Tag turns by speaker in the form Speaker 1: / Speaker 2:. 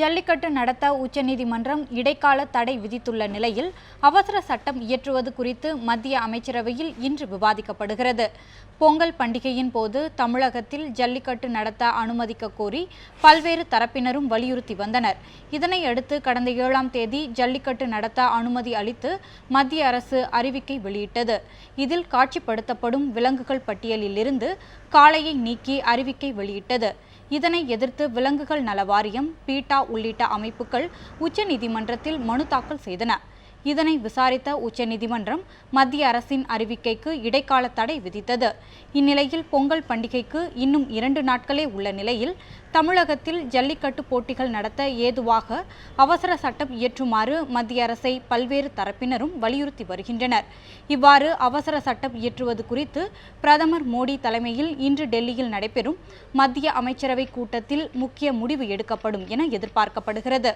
Speaker 1: ஜல்லிக்கட்டு நடத்த உச்சநீதிமன்றம் இடைக்கால தடை விதித்துள்ள நிலையில் அவசர சட்டம் இயற்றுவது குறித்து மத்திய அமைச்சரவையில் இன்று விவாதிக்கப்படுகிறது. பொங்கல் பண்டிகையின் போது தமிழகத்தில் ஜல்லிக்கட்டு நடத்த அனுமதிக்க கோரி பல்வேறு தரப்பினரும் வலியுறுத்தி வந்தனர். இதனையடுத்து கடந்த 7ஆம் தேதி ஜல்லிக்கட்டு நடத்த அனுமதி அளித்து மத்திய அரசு அறிவிக்கை வெளியிட்டது. இதில் காட்சிப்படுத்தப்படும் விலங்குகள் பட்டியலில் இருந்து காளையை நீக்கி அறிவிக்கை வெளியிட்டது. இதனை எதிர்த்து விலங்குகள் நல வாரியம், பீட்டா உள்ளிட்ட அமைப்புகள் உச்சநீதிமன்றத்தில் மனு தாக்கல் செய்தன. இதனை விசாரித்த உச்சநீதிமன்றம் மத்திய அரசின் அறிவிக்கைக்கு இடைக்கால தடை விதித்தது. இந்நிலையில் பொங்கல் பண்டிகைக்கு இன்னும் 2 நாட்களே உள்ள நிலையில் தமிழகத்தில் ஜல்லிக்கட்டு போட்டிகள் நடத்த ஏதுவாக அவசர சட்டம் இயற்றுமாறு மத்திய அரசை பல்வேறு தரப்பினரும் வலியுறுத்தி வருகின்றனர். இவ்வாறு அவசர சட்டம் இயற்றுவது குறித்து பிரதமர் மோடி தலைமையில் இன்று டெல்லியில் நடைபெறும் மத்திய அமைச்சரவை கூட்டத்தில் முக்கிய முடிவு எடுக்கப்படும் என எதிர்பார்க்கப்படுகிறது.